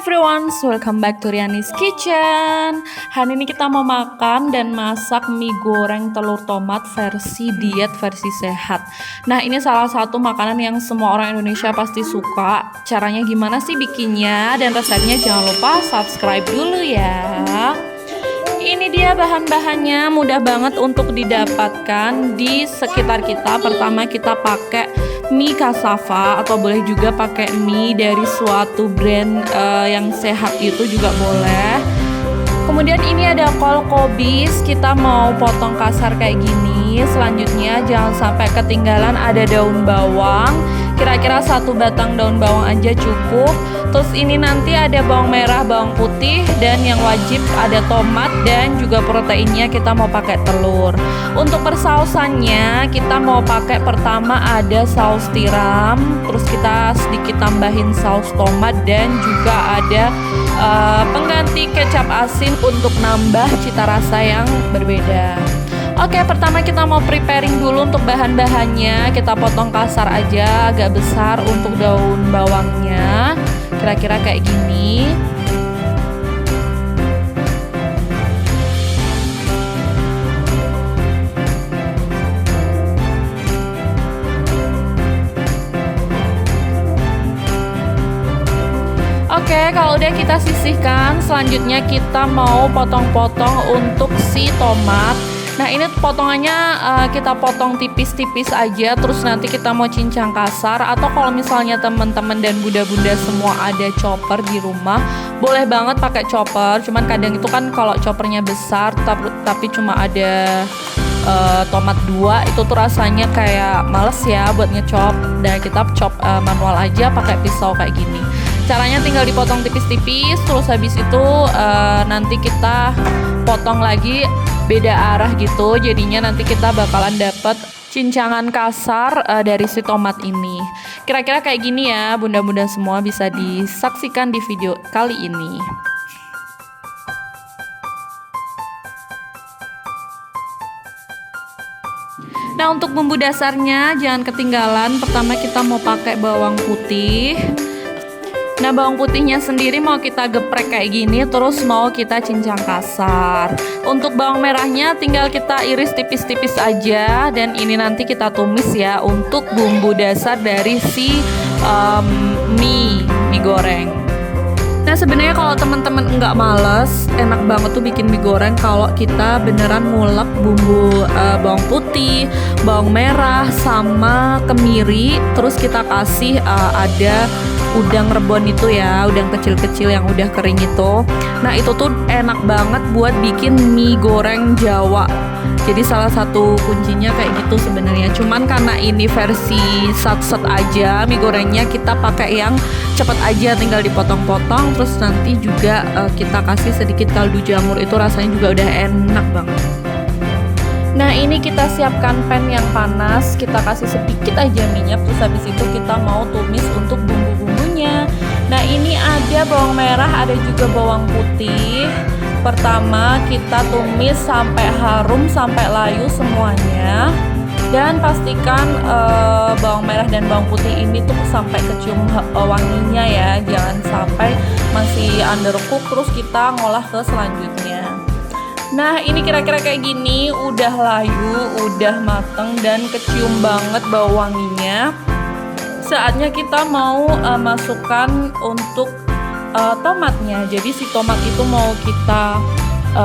Everyone, welcome back to Riani's Kitchen. Hari ini kita mau makan dan masak mie goreng telur tomat versi diet, versi sehat. Nah, ini salah satu makanan yang semua orang Indonesia pasti suka. Caranya gimana sih bikinnya dan resepnya, jangan lupa subscribe dulu ya. Ini dia bahan-bahannya, mudah banget untuk didapatkan di sekitar kita. Pertama kita pakai mie cassava atau boleh juga pakai mie dari suatu brand yang sehat itu juga boleh. Kemudian ini ada kol kobis, kita mau potong kasar kayak gini. Selanjutnya jangan sampai ketinggalan ada daun bawang, kira-kira 1 batang daun bawang aja cukup. Terus ini nanti ada bawang merah, bawang putih, dan yang wajib ada tomat dan juga proteinnya kita mau pakai telur. Untuk persausannya kita mau pakai pertama ada saus tiram, terus kita sedikit tambahin saus tomat dan juga ada pengganti kecap asin untuk nambah cita rasa yang berbeda. Oke, pertama kita mau preparing dulu untuk bahan-bahannya. Kita potong kasar aja, agak besar untuk daun bawangnya, kira-kira kayak gini. Oke, kalau udah kita sisihkan, selanjutnya kita mau potong-potong untuk si tomat. Nah, ini potongannya kita potong tipis-tipis aja, terus nanti kita mau cincang kasar. Atau kalau misalnya teman-teman dan bunda-bunda semua ada chopper di rumah, boleh banget pakai chopper. Cuman kadang itu kan kalau choppernya besar tapi cuma ada tomat 2, itu tuh rasanya kayak males ya buat ngechop. Dan kita chop manual aja pakai pisau kayak gini. Caranya tinggal dipotong tipis-tipis, terus habis itu nanti kita potong lagi beda arah gitu. Jadinya nanti kita bakalan dapet cincangan kasar dari si tomat ini. Kira-kira kayak gini ya, bunda-bunda semua, bisa disaksikan di video kali ini. Nah, untuk bumbu dasarnya jangan ketinggalan. Pertama kita mau pakai bawang putih. Nah, bawang putihnya sendiri mau kita geprek kayak gini, terus mau kita cincang kasar. Untuk bawang merahnya tinggal kita iris tipis-tipis aja, dan ini nanti kita tumis ya untuk bumbu dasar dari si mie goreng. Nah, sebenarnya kalau teman-teman nggak males, enak banget tuh bikin mie goreng kalau kita beneran ngulek bumbu bawang putih, bawang merah, sama kemiri. Terus kita kasih ada udang rebon itu ya, udang kecil-kecil yang udah kering itu. Nah, itu tuh enak banget buat bikin mie goreng Jawa. Jadi salah satu kuncinya kayak gitu sebenarnya. Cuman karena ini versi sat-set aja, mie gorengnya kita pakai yang cepet aja, tinggal dipotong-potong. Terus nanti juga kita kasih sedikit kaldu jamur, itu rasanya juga udah enak banget. Nah, ini kita siapkan pan yang panas, kita kasih sedikit aja minyak, terus habis itu kita mau tumis untuk bumbu-bumbunya. Nah, ini ada bawang merah, ada juga bawang putih. Pertama kita tumis sampai harum, sampai layu semuanya. Dan pastikan bawang merah dan bawang putih ini tuh sampai kecium wanginya ya, jangan sampai masih undercook terus kita ngolah ke selanjutnya. Nah, ini kira-kira kayak gini, udah layu, udah mateng dan kecium banget bau wanginya. Saatnya kita mau masukkan untuk tomatnya. Jadi si tomat itu mau kita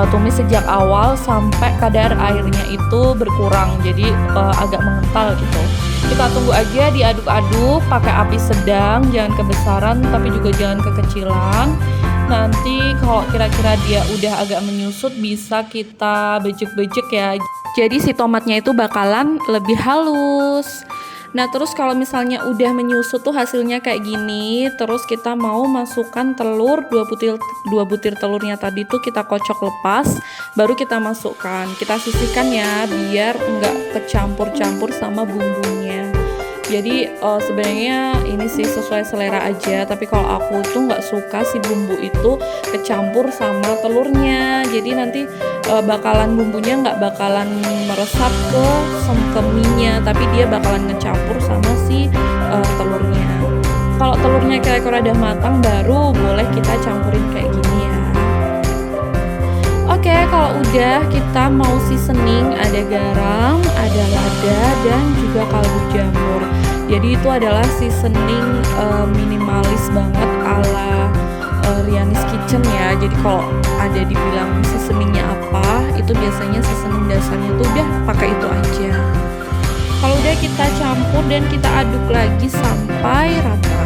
tumis sejak awal sampai kadar airnya itu berkurang, jadi agak mengental gitu. Kita tunggu aja, diaduk-aduk pakai api sedang, jangan kebesaran tapi juga jangan kekecilan. Nanti kalau kira-kira dia udah agak menyusut, bisa kita bejek-bejek ya. Jadi si tomatnya itu bakalan lebih halus. Nah, terus kalau misalnya udah menyusut tuh hasilnya kayak gini, terus kita mau masukkan telur, 2 butir telurnya tadi tuh kita kocok lepas, baru kita masukkan. Kita sisihkan ya biar nggak kecampur-campur sama bumbunya. Jadi sebenarnya ini sih sesuai selera aja, tapi kalau aku tuh nggak suka si bumbu itu kecampur sama telurnya. Jadi nanti bakalan bumbunya nggak bakalan meresap ke mie-nya, tapi dia bakalan ngecampur sama si telurnya. Kalau telurnya kira-kira udah matang baru boleh kita campurin kayak gini ya. Oke, kalau udah kita mau seasoning, ada garam, ada lada, dan juga kaldu jamur. Jadi itu adalah seasoning minimalis banget ala Riani's Kitchen ya. Jadi kalau ada dibilang seasoningnya apa, itu biasanya seasoning dasarnya tuh udah pakai itu aja. Kalau udah kita campur dan kita aduk lagi sampai rata.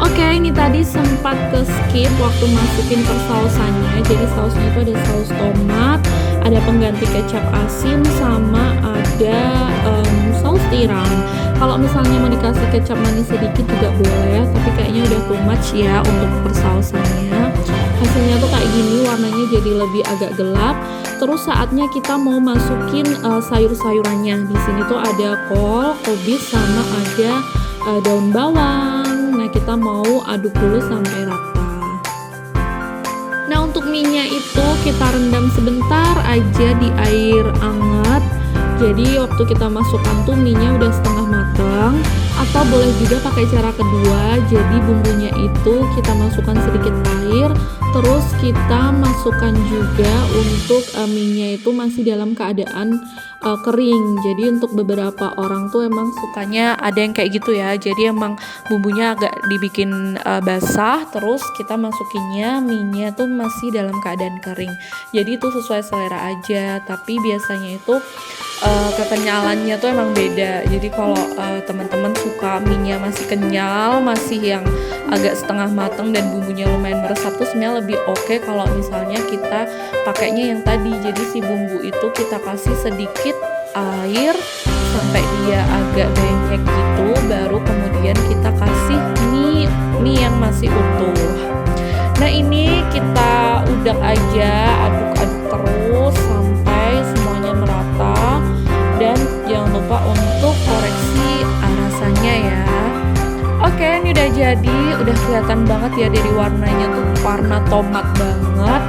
Oke, ini tadi sempat ke skip waktu masukin persausannya. Jadi sausnya itu ada saus tomat, ada pengganti kecap asin, sama ada saus tiram. Kalau misalnya mau dikasih kecap manis sedikit juga boleh, tapi kayaknya udah too much ya untuk persausannya. Hasilnya tuh kayak gini, warnanya jadi lebih agak gelap. Terus saatnya kita mau masukin sayur-sayurannya. Di sini tuh ada kol, kobis, sama ada daun bawang. Nah, kita mau aduk dulu sampai rata. Nah, untuk mie-nya itu kita rendam sebentar aja di air hangat. Jadi waktu kita masukkan tuh mie-nya udah setengah matang. Atau boleh juga pakai cara kedua. Jadi bumbunya itu kita masukkan sedikit air, terus kita masukkan juga untuk mie-nya itu masih dalam keadaan kering. Jadi untuk beberapa orang tuh emang sukanya ada yang kayak gitu ya. Jadi emang bumbunya agak dibikin basah, terus kita masukinnya mie-nya tuh masih dalam keadaan kering. Jadi itu sesuai selera aja. Tapi biasanya itu kekenyalannya tuh emang beda. Jadi kalau teman-teman suka mie-nya masih kenyal, masih yang agak setengah matang dan bumbunya lumayan meresap tuh sebenarnya lebih oke kalau misalnya kita pakainya yang tadi. Jadi si bumbu itu kita kasih sedikit air sampai dia agak banyak gitu, baru kemudian kita kasih mie yang masih utuh. Nah, ini kita udak aja, aduk-aduk terus sampai semuanya merata. Dan jangan lupa untuk koreksi rasanya ya. Oke, ini udah jadi, udah kelihatan banget ya dari warnanya tuh warna tomat banget.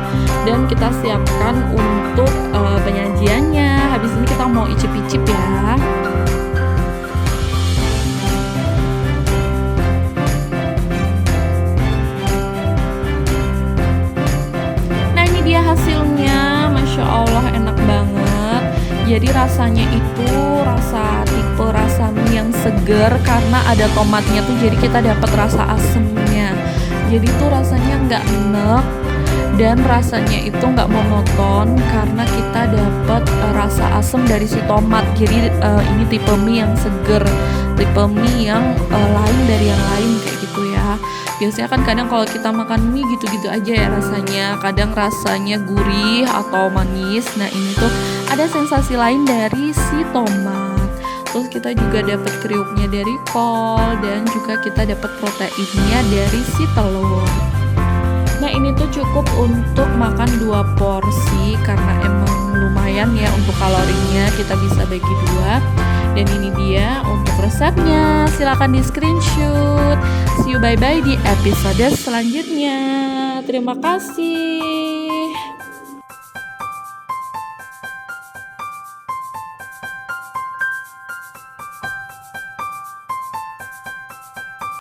Dan kita siapkan untuk penyajiannya. Habis ini kita mau icip-icip ya. Nah, ini dia hasilnya, Masya Allah enak banget. Jadi rasanya itu tipe rasa mie yang seger karena ada tomatnya tuh, jadi kita dapat rasa asemnya. Jadi tuh rasanya nggak enek dan rasanya itu nggak monoton karena kita dapat rasa asam dari si tomat. Jadi ini tipe mie yang seger, tipe mie yang lain dari yang lain kayak gitu ya. Biasanya kan kadang kalau kita makan mie gitu-gitu aja ya rasanya, kadang rasanya gurih atau manis. Nah, ini tuh ada sensasi lain dari si tomat. Terus kita juga dapat kriuknya dari kol dan juga kita dapat proteinnya dari si telur. Nah, ini tuh cukup untuk makan 2 porsi karena emang lumayan ya untuk kalorinya, kita bisa bagi 2. Dan ini dia untuk resepnya, silahkan di screenshot. See you bye-bye di episode selanjutnya. Terima kasih.